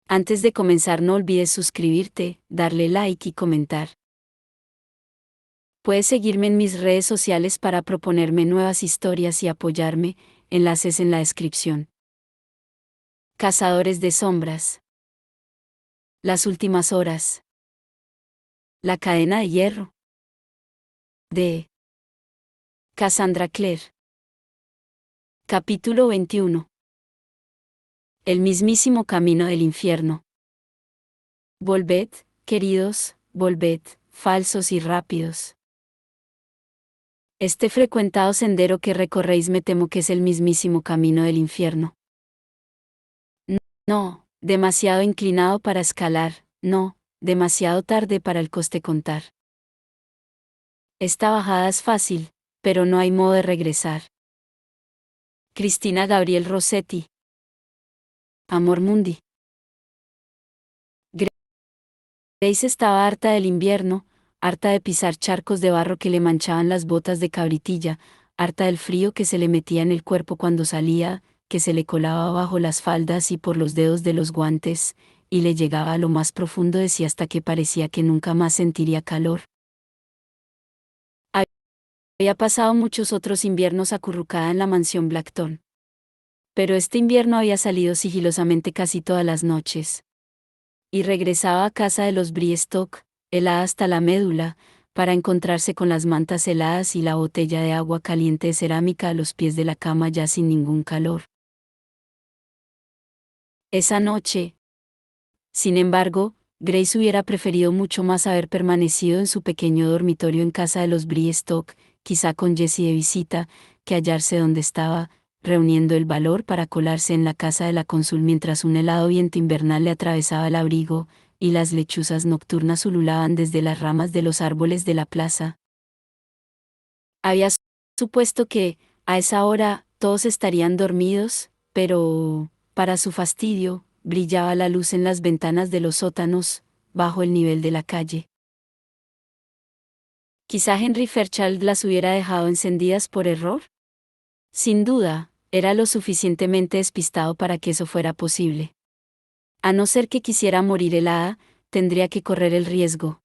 Antes de comenzar no olvides suscribirte, darle like y comentar. Puedes seguirme en mis redes sociales para proponerme nuevas historias y apoyarme, enlaces en la descripción. Cazadores de sombras. Las últimas horas. La cadena de hierro. De Cassandra Clare. Capítulo 21. El mismísimo camino del infierno. Volved, queridos, volved, falsos y rápidos. Este frecuentado sendero que recorréis me temo que es el mismísimo camino del infierno. No, demasiado inclinado para escalar, no, demasiado tarde para el coste contar. Esta bajada es fácil, pero no hay modo de regresar. Cristina Gabriel Rossetti. Amor Mundi. Grace estaba harta del invierno, harta de pisar charcos de barro que le manchaban las botas de cabritilla, harta del frío que se le metía en el cuerpo cuando salía, que se le colaba bajo las faldas y por los dedos de los guantes, y le llegaba a lo más profundo de sí hasta que parecía que nunca más sentiría calor. Había pasado muchos otros inviernos acurrucada en la mansión Blackton. Pero este invierno había salido sigilosamente casi todas las noches. Y regresaba a casa de los Briestock, helada hasta la médula, para encontrarse con las mantas heladas y la botella de agua caliente de cerámica a los pies de la cama ya sin ningún calor. Esa noche, sin embargo, Grace hubiera preferido mucho más haber permanecido en su pequeño dormitorio en casa de los Briestock, quizá con Jessie de visita, que hallarse donde estaba, reuniendo el valor para colarse en la casa de la cónsul mientras un helado viento invernal le atravesaba el abrigo, y las lechuzas nocturnas ululaban desde las ramas de los árboles de la plaza. Había supuesto que, a esa hora, todos estarían dormidos, pero, para su fastidio, brillaba la luz en las ventanas de los sótanos, bajo el nivel de la calle. Quizá Henry Fairchild las hubiera dejado encendidas por error. Sin duda, era lo suficientemente despistado para que eso fuera posible. A no ser que quisiera morir helada, tendría que correr el riesgo.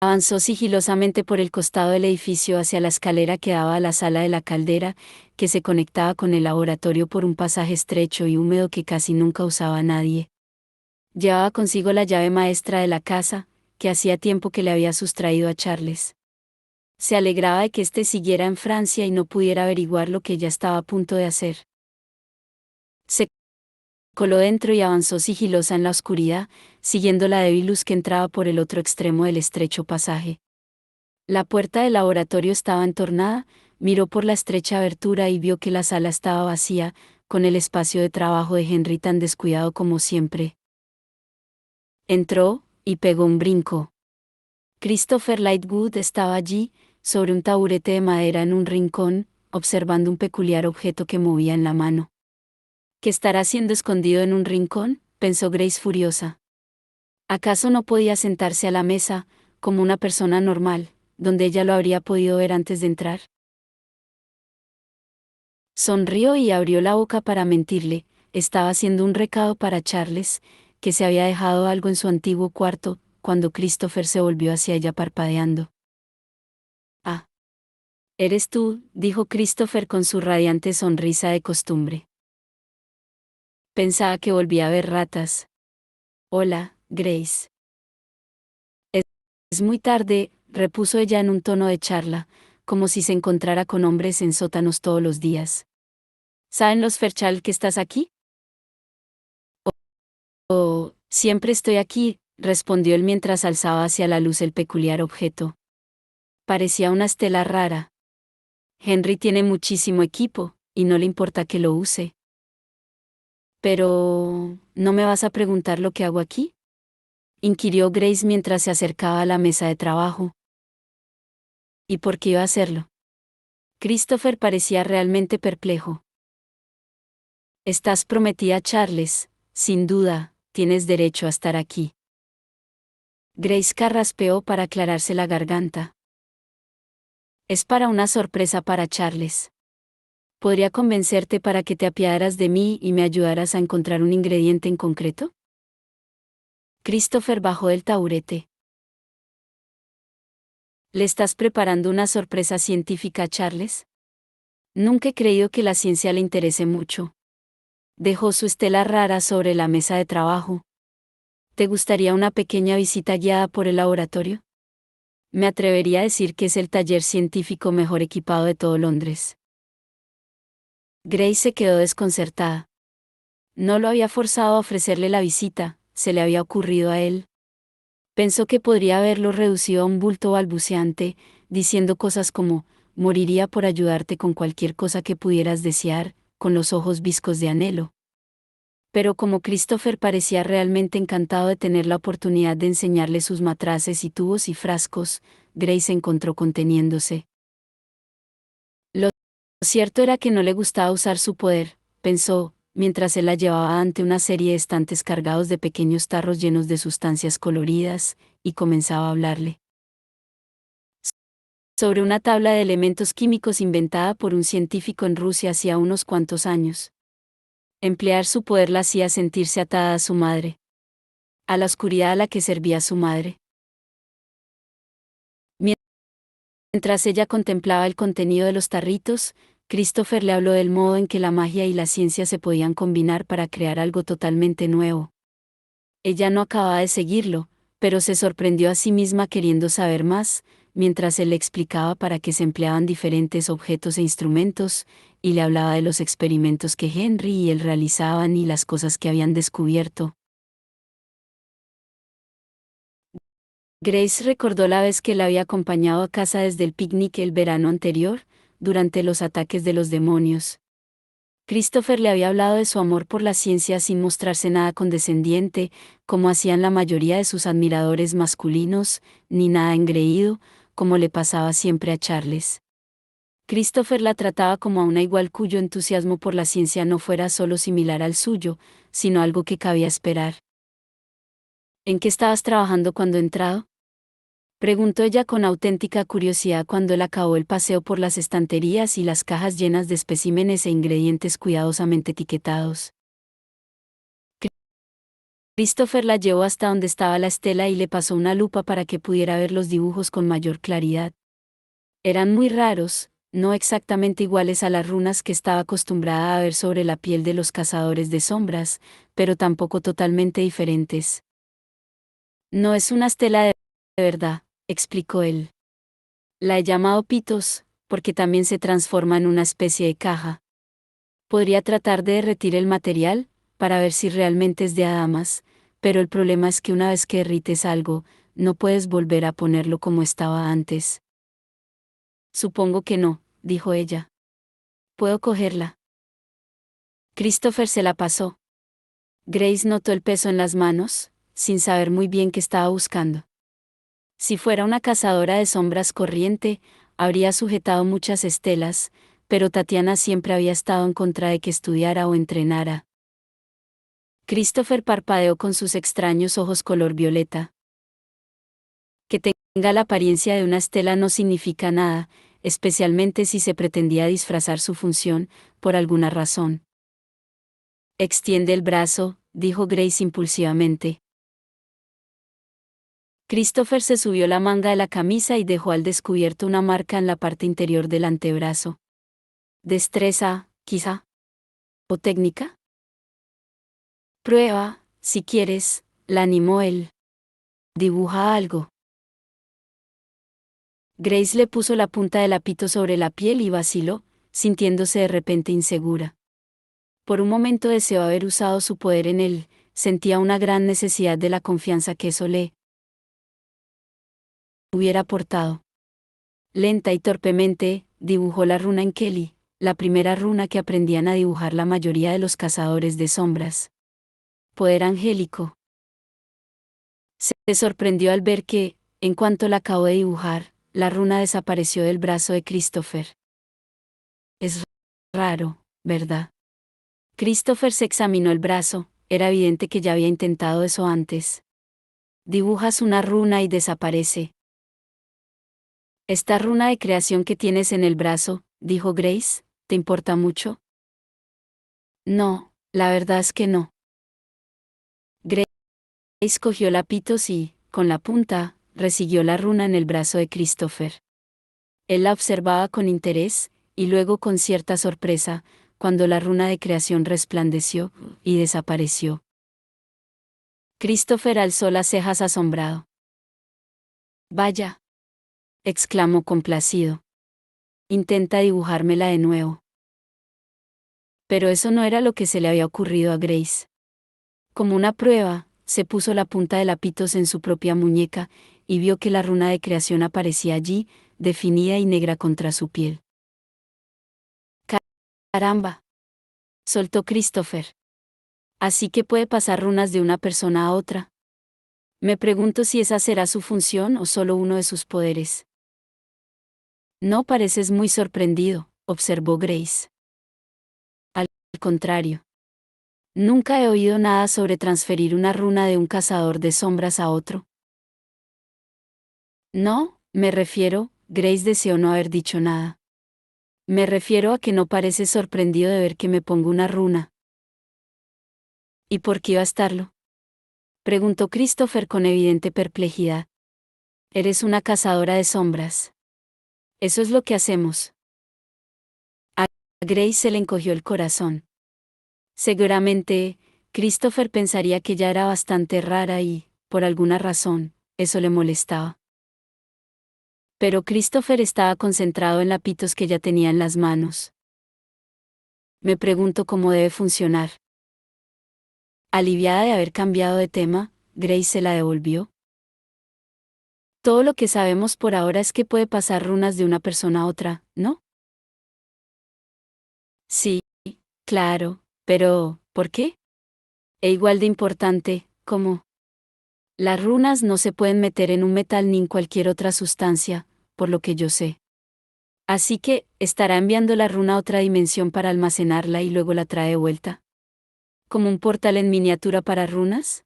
Avanzó sigilosamente por el costado del edificio hacia la escalera que daba a la sala de la caldera, que se conectaba con el laboratorio por un pasaje estrecho y húmedo que casi nunca usaba nadie. Llevaba consigo la llave maestra de la casa, que hacía tiempo que le había sustraído a Charles. Se alegraba de que éste siguiera en Francia y no pudiera averiguar lo que ella estaba a punto de hacer. Se coló dentro y avanzó sigilosa en la oscuridad, siguiendo la débil luz que entraba por el otro extremo del estrecho pasaje. La puerta del laboratorio estaba entornada, miró por la estrecha abertura y vio que la sala estaba vacía, con el espacio de trabajo de Henry tan descuidado como siempre. Entró, y pegó un brinco. Christopher Lightwood estaba allí, sobre un taburete de madera en un rincón, observando un peculiar objeto que movía en la mano. ¿Qué estará siendo escondido en un rincón?, pensó Grace furiosa. ¿Acaso no podía sentarse a la mesa, como una persona normal, donde ella lo habría podido ver antes de entrar? Sonrió y abrió la boca para mentirle, estaba haciendo un recado para Charles, que se había dejado algo en su antiguo cuarto, cuando Christopher se volvió hacia ella parpadeando. «Ah. Eres tú», dijo Christopher con su radiante sonrisa de costumbre. Pensaba que volvía a ver ratas. «Hola, Grace». Es muy tarde», repuso ella en un tono de charla, como si se encontrara con hombres en sótanos todos los días. «¿Saben los Fairchild que estás aquí?» «Oh, siempre estoy aquí», respondió él mientras alzaba hacia la luz el peculiar objeto. Parecía una estela rara. «Henry tiene muchísimo equipo, y no le importa que lo use». «Pero, ¿no me vas a preguntar lo que hago aquí?», inquirió Grace mientras se acercaba a la mesa de trabajo. ¿Y por qué iba a hacerlo? Christopher parecía realmente perplejo. «Estás prometida a Charles, sin duda, tienes derecho a estar aquí». Grace carraspeó para aclararse la garganta. «Es para una sorpresa para Charles». ¿Podría convencerte para que te apiadaras de mí y me ayudaras a encontrar un ingrediente en concreto? Christopher bajó del taburete. ¿Le estás preparando una sorpresa científica a Charles? Nunca he creído que la ciencia le interese mucho. Dejó su estela rara sobre la mesa de trabajo. ¿Te gustaría una pequeña visita guiada por el laboratorio? Me atrevería a decir que es el taller científico mejor equipado de todo Londres. Grace se quedó desconcertada. No lo había forzado a ofrecerle la visita, se le había ocurrido a él. Pensó que podría haberlo reducido a un bulto balbuceante, diciendo cosas como, moriría por ayudarte con cualquier cosa que pudieras desear, con los ojos viscos de anhelo. Pero como Christopher parecía realmente encantado de tener la oportunidad de enseñarle sus matraces y tubos y frascos, Grace se encontró conteniéndose. Lo cierto era que no le gustaba usar su poder, pensó, mientras él la llevaba ante una serie de estantes cargados de pequeños tarros llenos de sustancias coloridas, y comenzaba a hablarle sobre una tabla de elementos químicos inventada por un científico en Rusia hacía unos cuantos años. Emplear su poder la hacía sentirse atada a su madre, a la oscuridad a la que servía su madre. Mientras ella contemplaba el contenido de los tarritos, Christopher le habló del modo en que la magia y la ciencia se podían combinar para crear algo totalmente nuevo. Ella no acababa de seguirlo, pero se sorprendió a sí misma queriendo saber más, mientras él le explicaba para qué se empleaban diferentes objetos e instrumentos, y le hablaba de los experimentos que Henry y él realizaban y las cosas que habían descubierto. Grace recordó la vez que la había acompañado a casa desde el picnic el verano anterior, durante los ataques de los demonios. Christopher le había hablado de su amor por la ciencia sin mostrarse nada condescendiente, como hacían la mayoría de sus admiradores masculinos, ni nada engreído, como le pasaba siempre a Charles. Christopher la trataba como a una igual cuyo entusiasmo por la ciencia no fuera solo similar al suyo, sino algo que cabía esperar. ¿En qué estabas trabajando cuando he entrado? Preguntó ella con auténtica curiosidad cuando él acabó el paseo por las estanterías y las cajas llenas de especímenes e ingredientes cuidadosamente etiquetados. Christopher la llevó hasta donde estaba la estela y le pasó una lupa para que pudiera ver los dibujos con mayor claridad. Eran muy raros, no exactamente iguales a las runas que estaba acostumbrada a ver sobre la piel de los cazadores de sombras, pero tampoco totalmente diferentes. No es una estela de verdad, explicó él. La he llamado pitos, porque también se transforma en una especie de caja. Podría tratar de derretir el material, para ver si realmente es de adamas, pero el problema es que una vez que derrites algo, no puedes volver a ponerlo como estaba antes. Supongo que no, dijo ella. ¿Puedo cogerla? Christopher se la pasó. Grace notó el peso en las manos, sin saber muy bien qué estaba buscando. Si fuera una cazadora de sombras corriente, habría sujetado muchas estelas, pero Tatiana siempre había estado en contra de que estudiara o entrenara. Christopher parpadeó con sus extraños ojos color violeta. Que tenga la apariencia de una estela no significa nada, especialmente si se pretendía disfrazar su función, por alguna razón. Extiende el brazo, dijo Grace impulsivamente. Christopher se subió la manga de la camisa y dejó al descubierto una marca en la parte interior del antebrazo. Destreza, quizá. ¿O técnica? Prueba, si quieres, la animó él. Dibuja algo. Grace le puso la punta del lapito sobre la piel y vaciló, sintiéndose de repente insegura. Por un momento deseó haber usado su poder en él, sentía una gran necesidad de la confianza que eso le hubiera aportado. Lenta y torpemente, dibujó la runa en Kelly, la primera runa que aprendían a dibujar la mayoría de los cazadores de sombras. Poder angélico. Se sorprendió al ver que, en cuanto la acabó de dibujar, la runa desapareció del brazo de Christopher. Es raro, ¿verdad? Christopher se examinó el brazo, era evidente que ya había intentado eso antes. Dibujas una runa y desaparece. Esta runa de creación que tienes en el brazo, dijo Grace, ¿Te importa mucho? No, la verdad es que no. Grace cogió lapitos y, con la punta, resiguió la runa en el brazo de Christopher. Él la observaba con interés, y luego con cierta sorpresa, cuando la runa de creación resplandeció y desapareció. Christopher alzó las cejas asombrado. Vaya, exclamó complacido. Intenta dibujármela de nuevo. Pero eso no era lo que se le había ocurrido a Grace. Como una prueba, se puso la punta de lapitos en su propia muñeca, y vio que la runa de creación aparecía allí, definida y negra contra su piel. Caramba, soltó Christopher. Así que puede pasar runas de una persona a otra. Me pregunto si esa será su función o solo uno de sus poderes. No pareces muy sorprendido, observó Grace. Al contrario. Nunca he oído nada sobre transferir una runa de un cazador de sombras a otro. No, me refiero, Grace deseó no haber dicho nada. Me refiero a que no pareces sorprendido de ver que me pongo una runa. ¿Y por qué iba a estarlo? Preguntó Christopher con evidente perplejidad. Eres una cazadora de sombras. Eso es lo que hacemos. A Grace se le encogió el corazón. Seguramente, Christopher pensaría que ella era bastante rara y, por alguna razón, eso le molestaba. Pero Christopher estaba concentrado en lapitos que ya tenía en las manos. Me pregunto cómo debe funcionar. Aliviada de haber cambiado de tema, Grace se la devolvió. Todo lo que sabemos por ahora es que puede pasar runas de una persona a otra, ¿no? Sí, claro, pero ¿por qué? E igual de importante, ¿cómo? Las runas no se pueden meter en un metal ni en cualquier otra sustancia, por lo que yo sé. Así que, ¿estará enviando la runa a otra dimensión para almacenarla y luego la trae de vuelta? ¿Como un portal en miniatura para runas?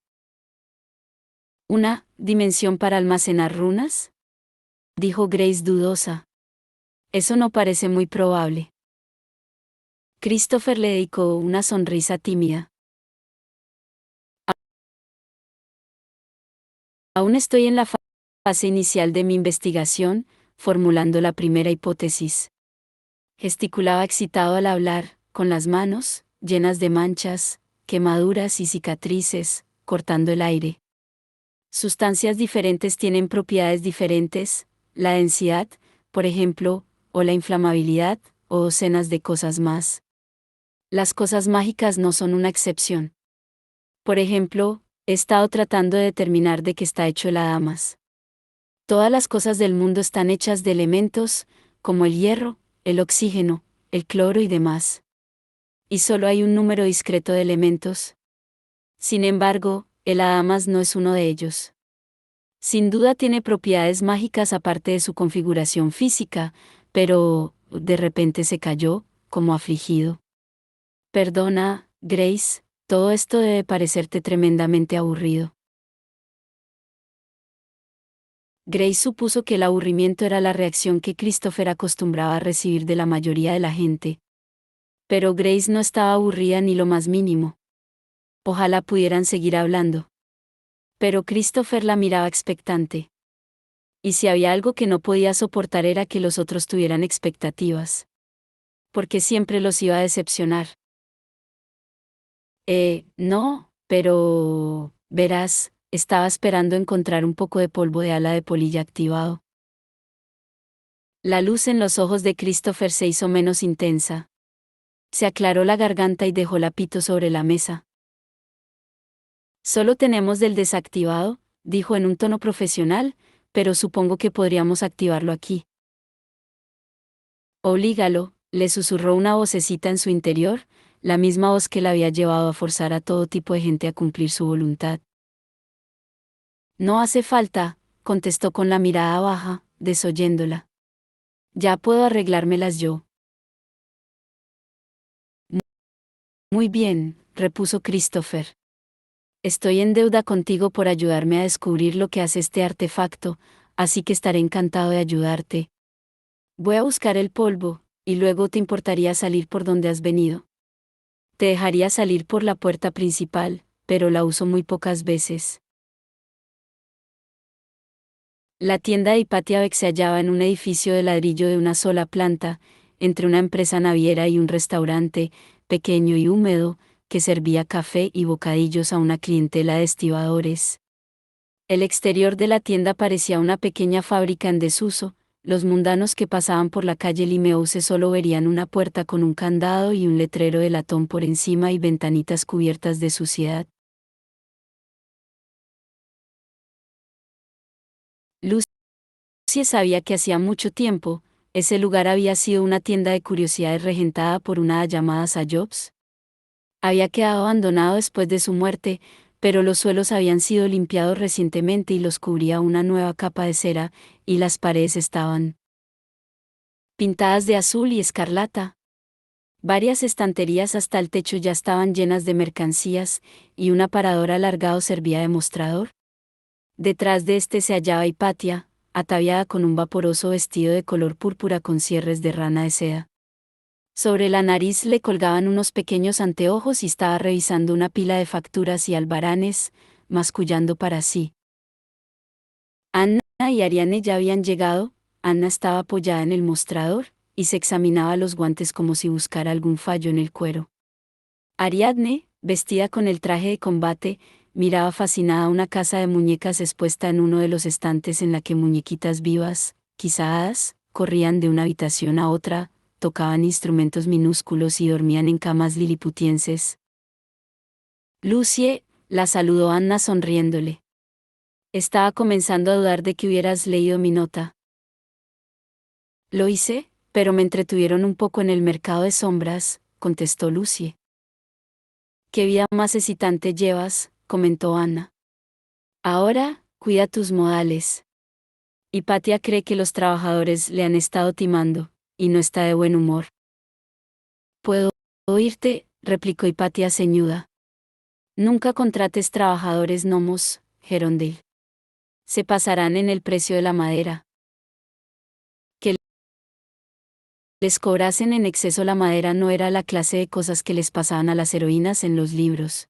¿Una dimensión para almacenar runas? Dijo Grace dudosa. Eso no parece muy probable. Christopher le dedicó una sonrisa tímida. Aún estoy en la fase inicial de mi investigación, formulando la primera hipótesis. Gesticulaba excitado al hablar, con las manos, llenas de manchas, quemaduras y cicatrices, cortando el aire. Sustancias diferentes tienen propiedades diferentes, la densidad, por ejemplo, o la inflamabilidad, o docenas de cosas más. Las cosas mágicas no son una excepción. Por ejemplo, he estado tratando de determinar de qué está hecho el adamas. Todas las cosas del mundo están hechas de elementos, como el hierro, el oxígeno, el cloro y demás. Y solo hay un número discreto de elementos. Sin embargo, el adamas no es uno de ellos. Sin duda tiene propiedades mágicas aparte de su configuración física, pero, de repente se cayó, como afligido. Perdona, Grace, todo esto debe parecerte tremendamente aburrido. Grace supuso que el aburrimiento era la reacción que Christopher acostumbraba a recibir de la mayoría de la gente. Pero Grace no estaba aburrida ni lo más mínimo. Ojalá pudieran seguir hablando. Pero Christopher la miraba expectante. Y si había algo que no podía soportar era que los otros tuvieran expectativas. Porque siempre los iba a decepcionar. No, pero... verás, estaba esperando encontrar un poco de polvo de ala de polilla activado. La luz en los ojos de Christopher se hizo menos intensa. Se aclaró la garganta y dejó la pito sobre la mesa. Solo tenemos del desactivado, dijo en un tono profesional, pero supongo que podríamos activarlo aquí. Oblígalo, le susurró una vocecita en su interior, la misma voz que la había llevado a forzar a todo tipo de gente a cumplir su voluntad. No hace falta, contestó con la mirada baja, desoyéndola. Ya puedo arreglármelas yo. Muy bien, repuso Christopher. Estoy en deuda contigo por ayudarme a descubrir lo que hace este artefacto, así que estaré encantado de ayudarte. Voy a buscar el polvo, y luego te importaría salir por donde has venido. Te dejaría salir por la puerta principal, pero la uso muy pocas veces. La tienda de Hipatia Beck se hallaba en un edificio de ladrillo de una sola planta, entre una empresa naviera y un restaurante, pequeño y húmedo, que servía café y bocadillos a una clientela de estibadores. El exterior de la tienda parecía una pequeña fábrica en desuso. Los mundanos que pasaban por la calle Limehouse solo verían una puerta con un candado y un letrero de latón por encima y ventanitas cubiertas de suciedad. Lucy sabía que hacía mucho tiempo, ese lugar había sido una tienda de curiosidades regentada por una llamada Jobs. Había quedado abandonado después de su muerte, pero los suelos habían sido limpiados recientemente y los cubría una nueva capa de cera, y las paredes estaban pintadas de azul y escarlata. Varias estanterías hasta el techo ya estaban llenas de mercancías, y un aparador alargado servía de mostrador. Detrás de este se hallaba Hipatia, ataviada con un vaporoso vestido de color púrpura con cierres de rana de seda. Sobre la nariz le colgaban unos pequeños anteojos y estaba revisando una pila de facturas y albaranes, mascullando para sí. Anna y Ariane ya habían llegado. Anna estaba apoyada en el mostrador, y se examinaba los guantes como si buscara algún fallo en el cuero. Ariadne, vestida con el traje de combate, miraba fascinada una casa de muñecas expuesta en uno de los estantes en la que muñequitas vivas, quizá hadas, corrían de una habitación a otra, tocaban instrumentos minúsculos y dormían en camas liliputienses. Lucie, la saludó Anna sonriéndole. Estaba comenzando a dudar de que hubieras leído mi nota. Lo hice, pero me entretuvieron un poco en el mercado de sombras, contestó Lucie. «¿Qué vida más excitante llevas?», comentó Anna. «Ahora, cuida tus modales. Hipatia cree que los trabajadores le han estado timando, y no está de buen humor». «¿Puedo oírte?», replicó Hipatia ceñuda. «Nunca contrates trabajadores gnomos, Gerondale. Se pasarán en el precio de la madera. Que les cobrasen en exceso la madera no era la clase de cosas que les pasaban a las heroínas en los libros».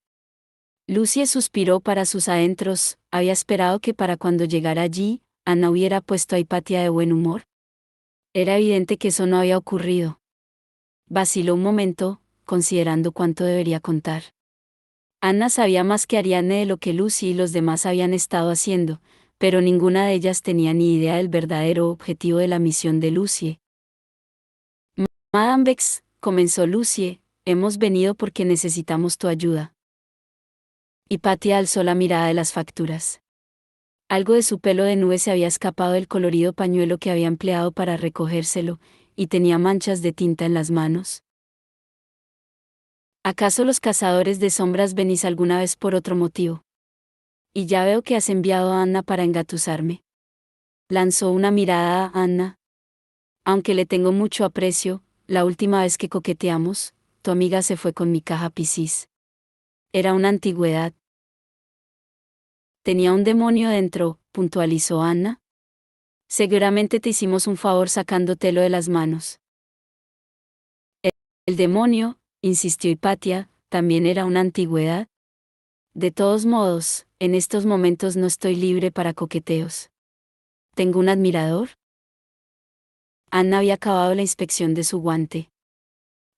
Lucie suspiró para sus adentros. Había esperado que para cuando llegara allí, Anna hubiera puesto a Hipatia de buen humor. Era evidente que eso no había ocurrido. Vaciló un momento, considerando cuánto debería contar. Anna sabía más que Ariane de lo que Lucie y los demás habían estado haciendo, pero ninguna de ellas tenía ni idea del verdadero objetivo de la misión de Lucie. «Madame Bex», comenzó Lucie, «hemos venido porque necesitamos tu ayuda». Hipatia alzó la mirada de las facturas. Algo de su pelo de nube se había escapado del colorido pañuelo que había empleado para recogérselo, y tenía manchas de tinta en las manos. ¿Acaso los cazadores de sombras venís alguna vez por otro motivo? Y ya veo que has enviado a Anna para engatusarme. Lanzó una mirada a Anna. Aunque le tengo mucho aprecio, la última vez que coqueteamos, tu amiga se fue con mi caja Piscis. Era una antigüedad. Tenía un demonio dentro, puntualizó Anna. Seguramente te hicimos un favor sacándotelo de las manos. El demonio, insistió Hipatia, también era una antigüedad. De todos modos, en estos momentos no estoy libre para coqueteos. ¿Tengo un admirador? Anna había acabado la inspección de su guante.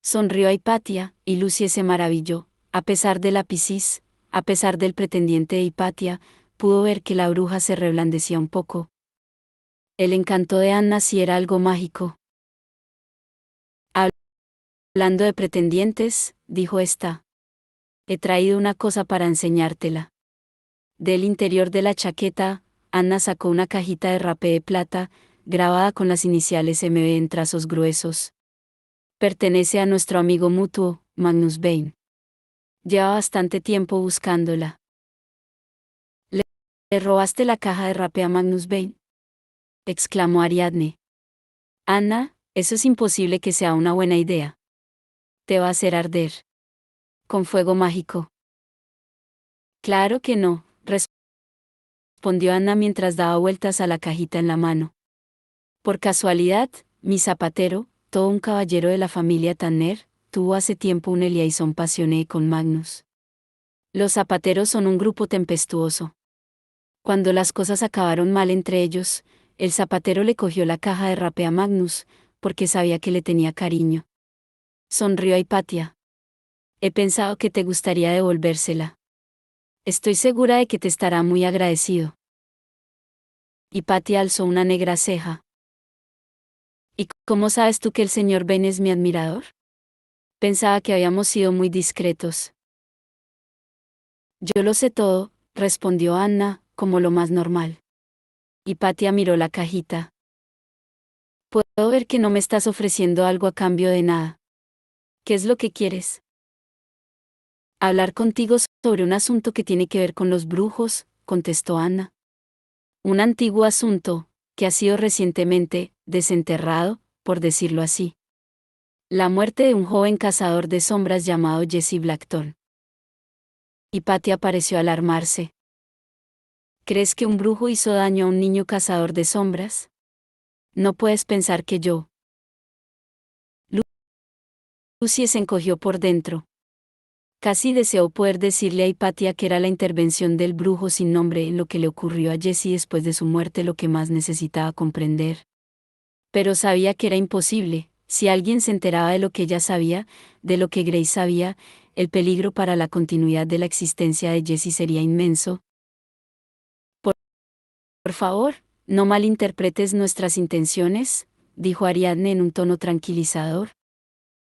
Sonrió a Hipatia, y Lucie se maravilló. A pesar de la Piscis, a pesar del pretendiente de Hipatia, pudo ver que la bruja se reblandecía un poco. El encanto de Anna sí era algo mágico. «Hablando de pretendientes», dijo esta. «He traído una cosa para enseñártela». Del interior de la chaqueta, Anna sacó una cajita de rapé de plata, grabada con las iniciales MB en trazos gruesos. «Pertenece a nuestro amigo mutuo, Magnus Bane. Lleva bastante tiempo buscándola». «¿Le robaste la caja de rapé a Magnus Bane?», exclamó Ariadne. «Anna, eso es imposible que sea una buena idea. Te va a hacer arder. Con fuego mágico». «Claro que no», respondió Anna mientras daba vueltas a la cajita en la mano. «Por casualidad, mi zapatero, todo un caballero de la familia Tanner, tuvo hace tiempo una liaison passionnée con Magnus. Los zapateros son un grupo tempestuoso. Cuando las cosas acabaron mal entre ellos, el zapatero le cogió la caja de rape a Magnus, porque sabía que le tenía cariño. Sonrió a Hipatia. He pensado que te gustaría devolvérsela. Estoy segura de que te estará muy agradecido. Hipatia alzó una negra ceja. ¿Y cómo sabes tú que el señor Ben es mi admirador? Pensaba que habíamos sido muy discretos. Yo lo sé todo, respondió Anna, como lo más normal. Hipatia miró la cajita. Puedo ver que no me estás ofreciendo algo a cambio de nada. ¿Qué es lo que quieres? Hablar contigo sobre un asunto que tiene que ver con los brujos, contestó Anna. Un antiguo asunto, que ha sido recientemente desenterrado, por decirlo así. La muerte de un joven cazador de sombras llamado Jesse Blackthorne. Hipatia pareció alarmarse. ¿Crees que un brujo hizo daño a un niño cazador de sombras? No puedes pensar que yo. Lucy se encogió por dentro. Casi deseó poder decirle a Hipatia que era la intervención del brujo sin nombre en lo que le ocurrió a Jesse después de su muerte lo que más necesitaba comprender. Pero sabía que era imposible. Si alguien se enteraba de lo que ella sabía, de lo que Grace sabía, el peligro para la continuidad de la existencia de Jesse sería inmenso. Por favor, no malinterpretes nuestras intenciones, dijo Ariadne en un tono tranquilizador.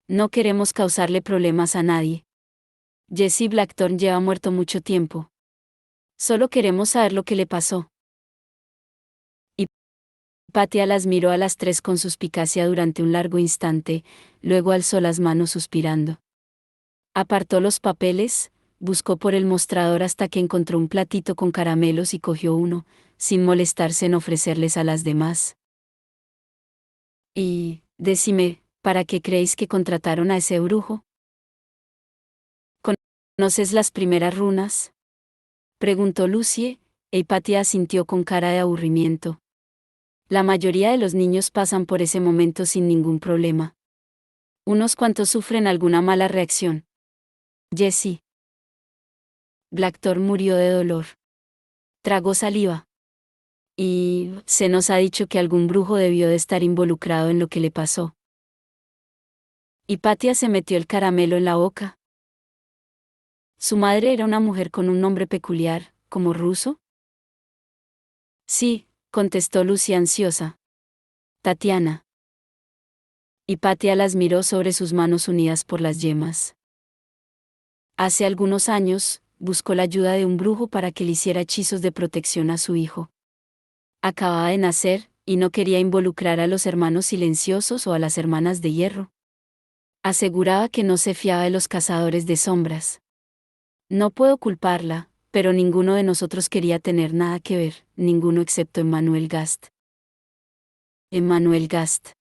No queremos causarle problemas a nadie. Jesse Blackthorne lleva muerto mucho tiempo. Solo queremos saber lo que le pasó. Hipatia las miró a las tres con suspicacia durante un largo instante, luego alzó las manos suspirando. Apartó los papeles, buscó por el mostrador hasta que encontró un platito con caramelos y cogió uno, sin molestarse en ofrecerles a las demás. Y, decime, ¿para qué creéis que contrataron a ese brujo? ¿Conoces las primeras runas? Preguntó Lucie, e Hipatia asintió con cara de aburrimiento. La mayoría de los niños pasan por ese momento sin ningún problema. Unos cuantos sufren alguna mala reacción. Jesse Blackthorne murió de dolor. Tragó saliva. Y se nos ha dicho que algún brujo debió de estar involucrado en lo que le pasó. Hipatia se metió el caramelo en la boca. ¿Su madre era una mujer con un nombre peculiar, como ruso? Sí, contestó Lucy ansiosa. Tatiana. Hipatia las miró sobre sus manos unidas por las yemas. Hace algunos años, buscó la ayuda de un brujo para que le hiciera hechizos de protección a su hijo. Acababa de nacer, y no quería involucrar a los hermanos silenciosos o a las hermanas de hierro. Aseguraba que no se fiaba de los cazadores de sombras. No puedo culparla, pero ninguno de nosotros quería tener nada que ver, ninguno excepto Emmanuel Gast. Emmanuel Gast.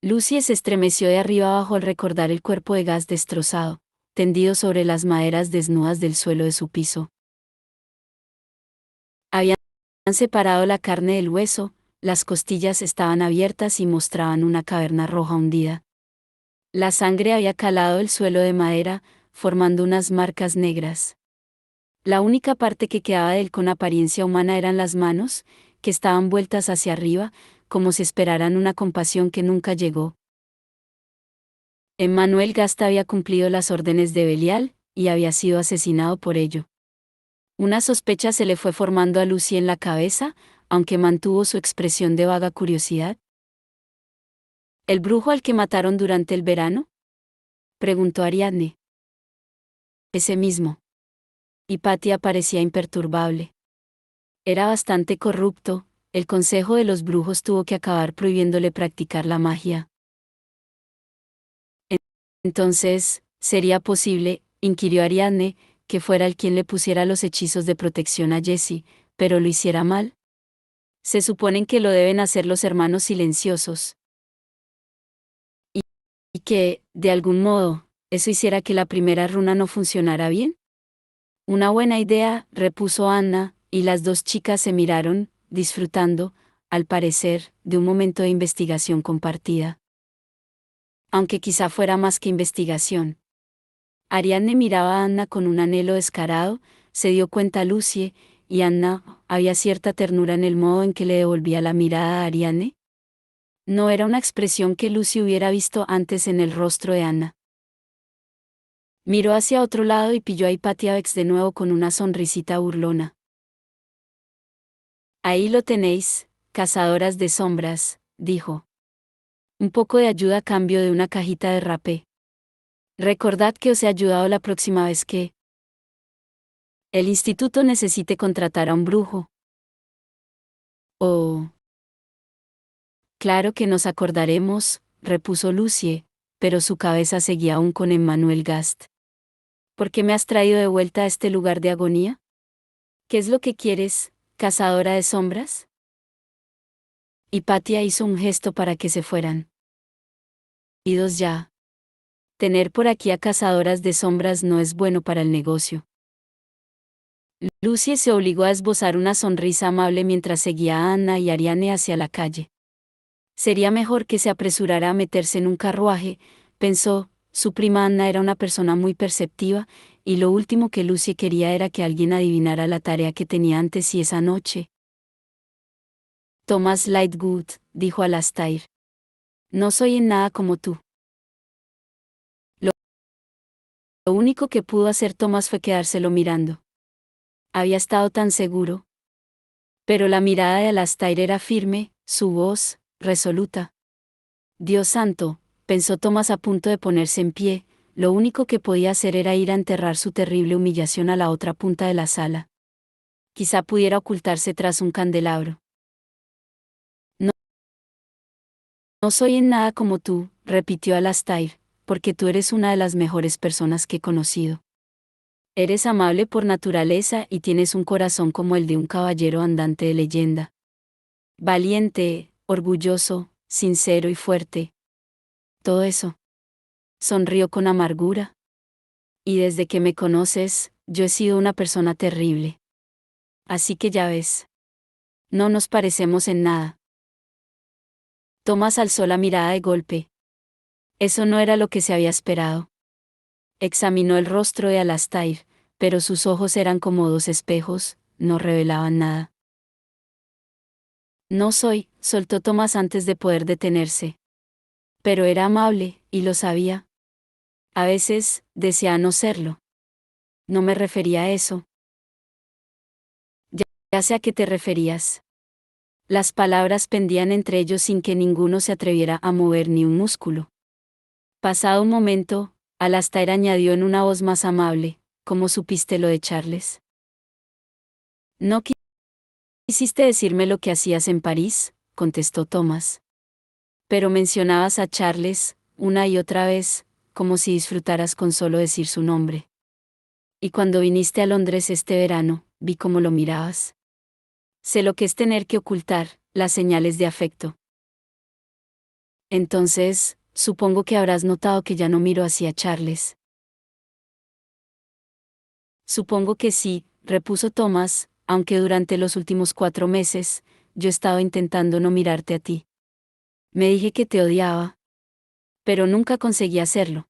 Lucy se estremeció de arriba abajo al recordar el cuerpo de Gast destrozado, tendido sobre las maderas desnudas del suelo de su piso. Habían separado la carne del hueso, las costillas estaban abiertas y mostraban una caverna roja hundida. La sangre había calado el suelo de madera, formando unas marcas negras. La única parte que quedaba de él con apariencia humana eran las manos, que estaban vueltas hacia arriba, como si esperaran una compasión que nunca llegó. Emmanuel Gast había cumplido las órdenes de Belial, y había sido asesinado por ello. Una sospecha se le fue formando a Lucy en la cabeza, aunque mantuvo su expresión de vaga curiosidad. ¿El brujo al que mataron durante el verano? Preguntó Ariadne. Ese mismo. Hipatia parecía imperturbable. Era bastante corrupto, el consejo de los brujos tuvo que acabar prohibiéndole practicar la magia. Entonces, ¿sería posible, inquirió Ariadne, que fuera el quien le pusiera los hechizos de protección a Jesse, pero lo hiciera mal? Se suponen que lo deben hacer los hermanos silenciosos. Y que, de algún modo, eso hiciera que la primera runa no funcionara bien. Una buena idea, repuso Anna, y las dos chicas se miraron, disfrutando, al parecer, de un momento de investigación compartida. Aunque quizá fuera más que investigación. Ariadne miraba a Anna con un anhelo descarado, se dio cuenta Lucie, y Anna, había cierta ternura en el modo en que le devolvía la mirada a Ariadne. No era una expresión que Lucie hubiera visto antes en el rostro de Anna. Miró hacia otro lado y pilló a Hypatia Vex de nuevo con una sonrisita burlona. Ahí lo tenéis, cazadoras de sombras, dijo. Un poco de ayuda a cambio de una cajita de rapé. Recordad que os he ayudado la próxima vez que el instituto necesite contratar a un brujo. Oh. Claro que nos acordaremos, repuso Lucie, pero su cabeza seguía aún con Emmanuel Gast. ¿Por qué me has traído de vuelta a este lugar de agonía? ¿Qué es lo que quieres, cazadora de sombras? Hypatia hizo un gesto para que se fueran. Idos ya. Tener por aquí a cazadoras de sombras no es bueno para el negocio. Lucie se obligó a esbozar una sonrisa amable mientras seguía a Anna y Ariane hacia la calle. Sería mejor que se apresurara a meterse en un carruaje, pensó. Su prima Anna era una persona muy perceptiva, y lo último que Lucie quería era que alguien adivinara la tarea que tenía antes y esa noche. Thomas Lightwood, dijo Alastair. No soy en nada como tú. Lo único que pudo hacer Thomas fue quedárselo mirando. Había estado tan seguro. Pero la mirada de Alastair era firme, su voz, resoluta. Dios santo, pensó Thomas a punto de ponerse en pie, lo único que podía hacer era ir a enterrar su terrible humillación a la otra punta de la sala. Quizá pudiera ocultarse tras un candelabro. No, no soy en nada como tú, repitió Alastair, porque tú eres una de las mejores personas que he conocido. Eres amable por naturaleza y tienes un corazón como el de un caballero andante de leyenda. Valiente, orgulloso, sincero y fuerte. Todo eso. Sonrió con amargura. Y desde que me conoces, yo he sido una persona terrible. Así que ya ves. No nos parecemos en nada. Thomas alzó la mirada de golpe. Eso no era lo que se había esperado. Examinó el rostro de Alastair, pero sus ojos eran como dos espejos, no revelaban nada. No soy, soltó Thomas antes de poder detenerse. Pero era amable, y lo sabía. A veces, deseaba no serlo. No me refería a eso. Ya sé a qué te referías. Las palabras pendían entre ellos sin que ninguno se atreviera a mover ni un músculo. Pasado un momento, Alastair añadió en una voz más amable, ¿cómo supiste lo de Charles? No quisiste decirme lo que hacías en París, contestó Thomas. Pero mencionabas a Charles, una y otra vez, como si disfrutaras con solo decir su nombre. Y cuando viniste a Londres este verano, vi cómo lo mirabas. Sé lo que es tener que ocultar las señales de afecto. Entonces, supongo que habrás notado que ya no miro hacia Charles. Supongo que sí, repuso Thomas, aunque durante los últimos 4 meses, yo estaba intentando no mirarte a ti. Me dije que te odiaba. Pero nunca conseguí hacerlo.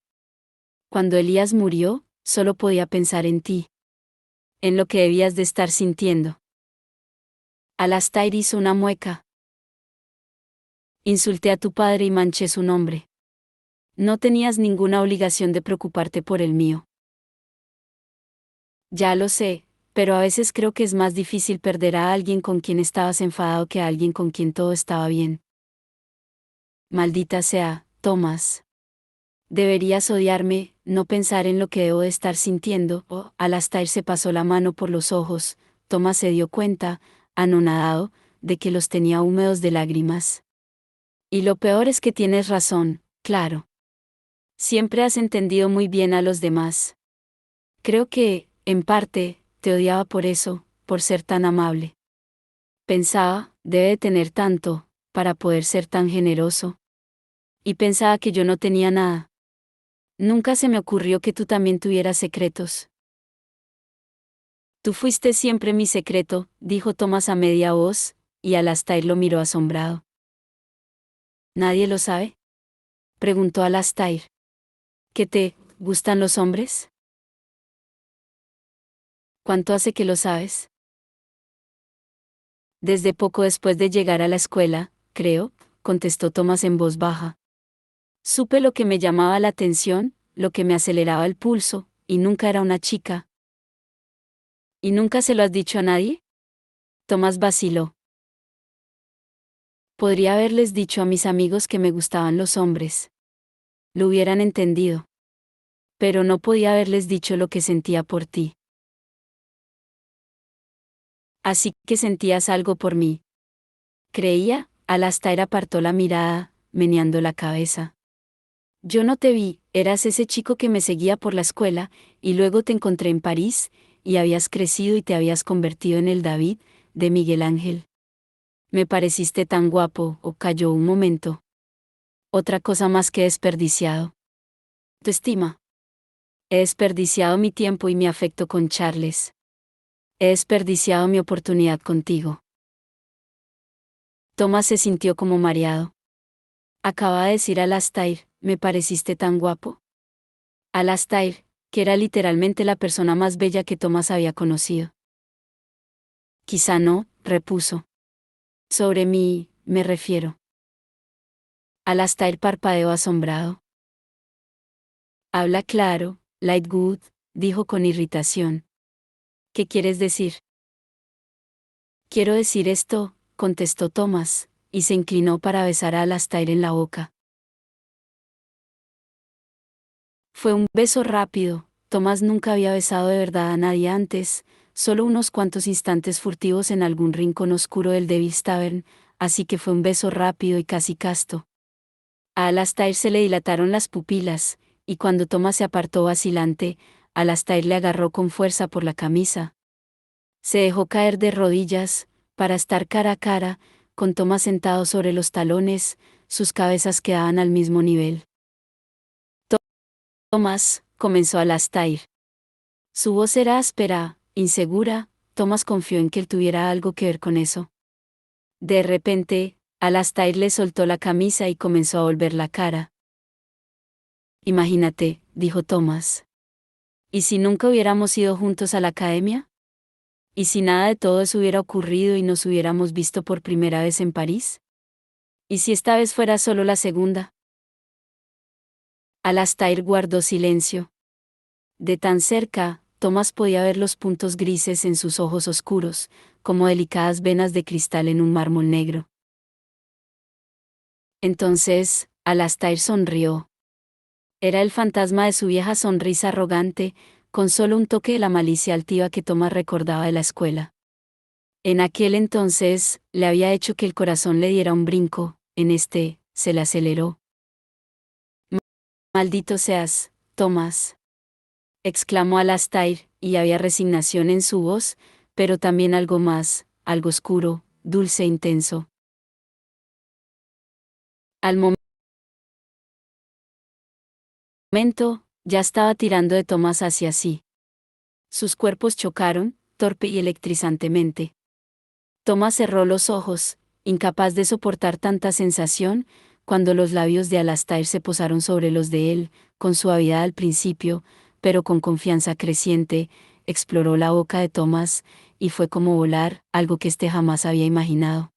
Cuando Elías murió, solo podía pensar en ti. En lo que debías de estar sintiendo. Alastair hizo una mueca. Insulté a tu padre y manché su nombre. No tenías ninguna obligación de preocuparte por el mío. Ya lo sé, pero a veces creo que es más difícil perder a alguien con quien estabas enfadado que a alguien con quien todo estaba bien. Maldita sea, Thomas. Deberías odiarme, no pensar en lo que debo de estar sintiendo. Alastair se pasó la mano por los ojos. Thomas se dio cuenta, anonadado, de que los tenía húmedos de lágrimas. Y lo peor es que tienes razón, claro. Siempre has entendido muy bien a los demás. Creo que, en parte, te odiaba por eso, por ser tan amable. Pensaba, debe de tener tanto, para poder ser tan generoso. Y pensaba que yo no tenía nada. Nunca se me ocurrió que tú también tuvieras secretos. Tú fuiste siempre mi secreto, dijo Thomas a media voz, y Alastair lo miró asombrado. ¿Nadie lo sabe? Preguntó Alastair. ¿Qué te gustan los hombres? ¿Cuánto hace que lo sabes? Desde poco después de llegar a la escuela, creo, contestó Thomas en voz baja. Supe lo que me llamaba la atención, lo que me aceleraba el pulso, y nunca era una chica. ¿Y nunca se lo has dicho a nadie? Thomas vaciló. Podría haberles dicho a mis amigos que me gustaban los hombres. Lo hubieran entendido. Pero no podía haberles dicho lo que sentía por ti. Así que sentías algo por mí. Creía, Alastair apartó la mirada, meneando la cabeza. Yo no te vi, eras ese chico que me seguía por la escuela, y luego te encontré en París, y habías crecido y te habías convertido en el David, de Miguel Ángel. Me pareciste tan guapo, o calló un momento. Otra cosa más que desperdiciado. Tu estima. He desperdiciado mi tiempo y mi afecto con Charles. He desperdiciado mi oportunidad contigo. Thomas se sintió como mareado. Acaba de decir Alastair, ¿me pareciste tan guapo? Alastair, que era literalmente la persona más bella que Thomas había conocido. Quizá no, repuso. Sobre mí, me refiero. Alastair parpadeó asombrado. Habla claro, Lightwood, dijo con irritación. ¿Qué quieres decir? Quiero decir esto, contestó Thomas, y se inclinó para besar a Alastair en la boca. Fue un beso rápido, Thomas nunca había besado de verdad a nadie antes, solo unos cuantos instantes furtivos en algún rincón oscuro del Devil's Tavern, así que fue un beso rápido y casi casto. A Alastair se le dilataron las pupilas, y cuando Thomas se apartó vacilante, Alastair le agarró con fuerza por la camisa. Se dejó caer de rodillas, para estar cara a cara, con Thomas sentado sobre los talones, sus cabezas quedaban al mismo nivel. Thomas, comenzó Alastair. Su voz era áspera, insegura, Thomas confió en que él tuviera algo que ver con eso. De repente, Alastair le soltó la camisa y comenzó a volver la cara. Imagínate, dijo Thomas. ¿Y si nunca hubiéramos ido juntos a la academia? ¿Y si nada de todo eso hubiera ocurrido y nos hubiéramos visto por primera vez en París? ¿Y si esta vez fuera solo la segunda? Alastair guardó silencio. De tan cerca, Thomas podía ver los puntos grises en sus ojos oscuros, como delicadas venas de cristal en un mármol negro. Entonces, Alastair sonrió. Era el fantasma de su vieja sonrisa arrogante, con solo un toque de la malicia altiva que Thomas recordaba de la escuela. En aquel entonces, le había hecho que el corazón le diera un brinco, se le aceleró. Maldito seas, Thomas, exclamó Alastair, y había resignación en su voz, pero también algo más, algo oscuro, dulce e intenso. Al momento, ya estaba tirando de Thomas hacia sí. Sus cuerpos chocaron, torpe y electrizantemente. Thomas cerró los ojos, incapaz de soportar tanta sensación, cuando los labios de Alastair se posaron sobre los de él, con suavidad al principio, pero con confianza creciente, exploró la boca de Thomas, y fue como volar, algo que éste jamás había imaginado.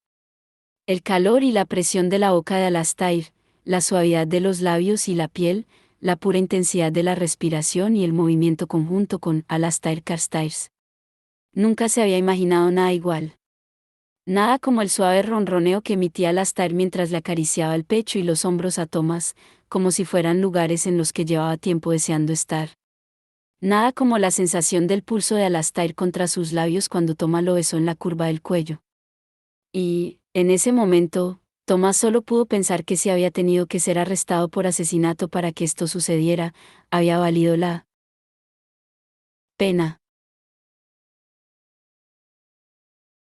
El calor y la presión de la boca de Alastair, la suavidad de los labios y la piel, la pura intensidad de la respiración y el movimiento conjunto con Alastair Carstairs. Nunca se había imaginado nada igual. Nada como el suave ronroneo que emitía Alastair mientras le acariciaba el pecho y los hombros a Thomas, como si fueran lugares en los que llevaba tiempo deseando estar. Nada como la sensación del pulso de Alastair contra sus labios cuando Thomas lo besó en la curva del cuello. Y, en ese momento, Thomas solo pudo pensar que si había tenido que ser arrestado por asesinato para que esto sucediera, había valido la pena.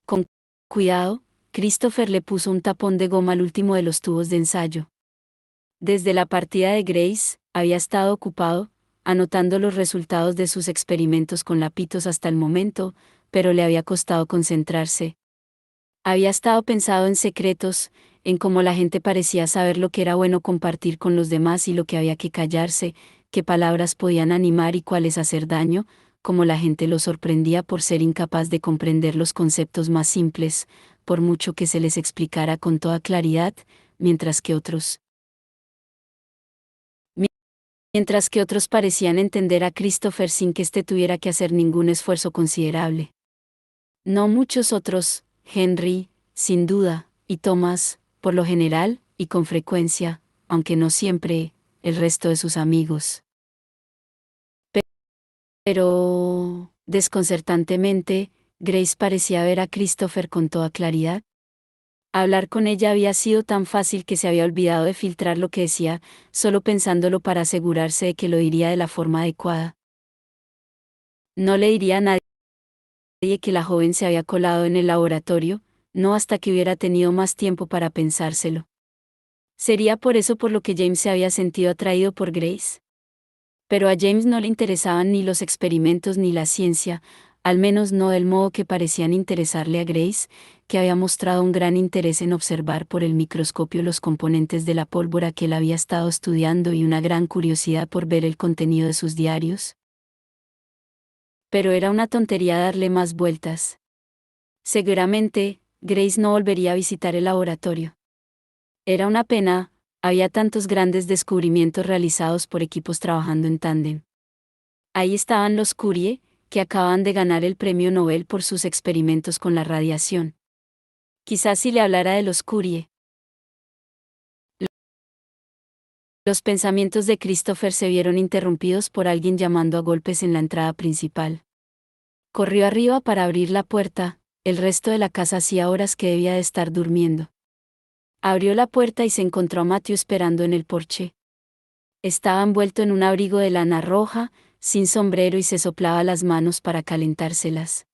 Con cuidado, Christopher le puso un tapón de goma al último de los tubos de ensayo. Desde la partida de Grace, había estado ocupado, anotando los resultados de sus experimentos con lapitos hasta el momento, pero le había costado concentrarse. Había estado pensado en secretos, en cómo la gente parecía saber lo que era bueno compartir con los demás y lo que había que callarse, qué palabras podían animar y cuáles hacer daño, como la gente lo sorprendía por ser incapaz de comprender los conceptos más simples, por mucho que se les explicara con toda claridad, mientras que otros parecían entender a Christopher sin que éste tuviera que hacer ningún esfuerzo considerable. No muchos otros, Henry, sin duda, y Thomas, por lo general, y con frecuencia, aunque no siempre, el resto de sus amigos. Pero, desconcertantemente, Grace parecía ver a Christopher con toda claridad. Hablar con ella había sido tan fácil que se había olvidado de filtrar lo que decía, solo pensándolo para asegurarse de que lo diría de la forma adecuada. No le diría a nadie que la joven se había colado en el laboratorio, no hasta que hubiera tenido más tiempo para pensárselo. Sería por eso por lo que James se había sentido atraído por Grace. Pero a James no le interesaban ni los experimentos ni la ciencia, al menos no del modo que parecían interesarle a Grace, que había mostrado un gran interés en observar por el microscopio los componentes de la pólvora que él había estado estudiando y una gran curiosidad por ver el contenido de sus diarios. Pero era una tontería darle más vueltas. Seguramente, Grace no volvería a visitar el laboratorio. Era una pena, había tantos grandes descubrimientos realizados por equipos trabajando en tándem. Ahí estaban los Curie, que acaban de ganar el premio Nobel por sus experimentos con la radiación. Quizás si le hablara de los Curie. Los pensamientos de Christopher se vieron interrumpidos por alguien llamando a golpes en la entrada principal. Corrió arriba para abrir la puerta, el resto de la casa hacía horas que debía de estar durmiendo. Abrió la puerta y se encontró a Matthew esperando en el porche. Estaba envuelto en un abrigo de lana roja, sin sombrero y se soplaba las manos para calentárselas.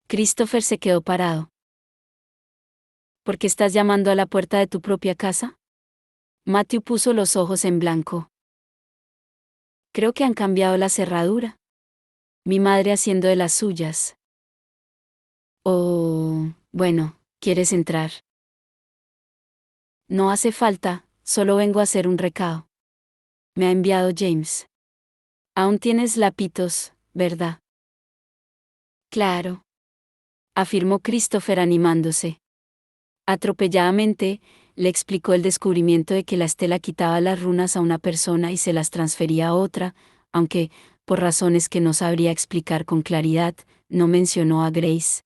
Christopher se quedó parado. ¿Por qué estás llamando a la puerta de tu propia casa? Matthew puso los ojos en blanco. Creo que han cambiado la cerradura. Mi madre haciendo de las suyas. Oh, bueno, ¿quieres entrar? No hace falta, solo vengo a hacer un recado. Me ha enviado James. Aún tienes lapitos, ¿verdad? Claro. Afirmó Christopher animándose. Atropelladamente, le explicó el descubrimiento de que la estela quitaba las runas a una persona y se las transfería a otra, aunque, por razones que no sabría explicar con claridad, no mencionó a Grace.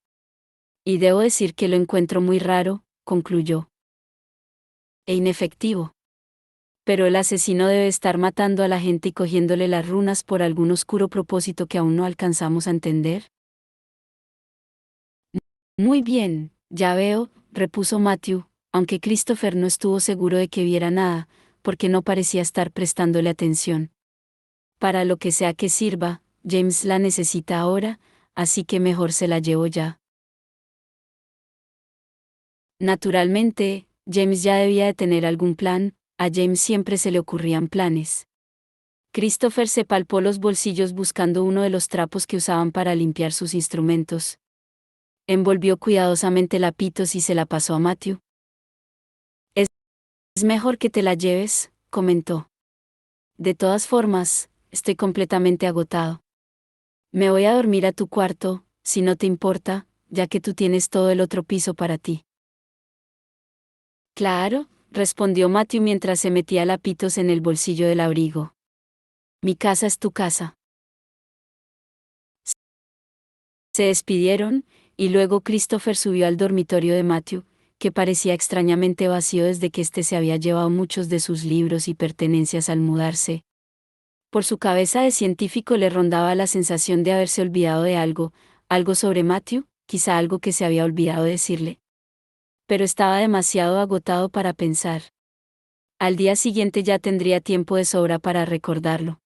Y debo decir que lo encuentro muy raro, concluyó. E inefectivo. Pero el asesino debe estar matando a la gente y cogiéndole las runas por algún oscuro propósito que aún no alcanzamos a entender. Muy bien, ya veo, repuso Matthew, aunque Christopher no estuvo seguro de que viera nada, porque no parecía estar prestándole atención. Para lo que sea que sirva, James la necesita ahora, así que mejor se la llevo ya. Naturalmente, James ya debía de tener algún plan, a James siempre se le ocurrían planes. Christopher se palpó los bolsillos buscando uno de los trapos que usaban para limpiar sus instrumentos. Envolvió cuidadosamente lapitos y se la pasó a Matthew. Es mejor que te la lleves, comentó. De todas formas, estoy completamente agotado. Me voy a dormir a tu cuarto, si no te importa, ya que tú tienes todo el otro piso para ti. Claro, respondió Matthew mientras se metía lapitos en el bolsillo del abrigo. Mi casa es tu casa. Se despidieron, y luego Christopher subió al dormitorio de Matthew, que parecía extrañamente vacío desde que éste se había llevado muchos de sus libros y pertenencias al mudarse. Por su cabeza de científico le rondaba la sensación de haberse olvidado de algo, algo sobre Matthew, quizá algo que se había olvidado decirle. Pero estaba demasiado agotado para pensar. Al día siguiente ya tendría tiempo de sobra para recordarlo.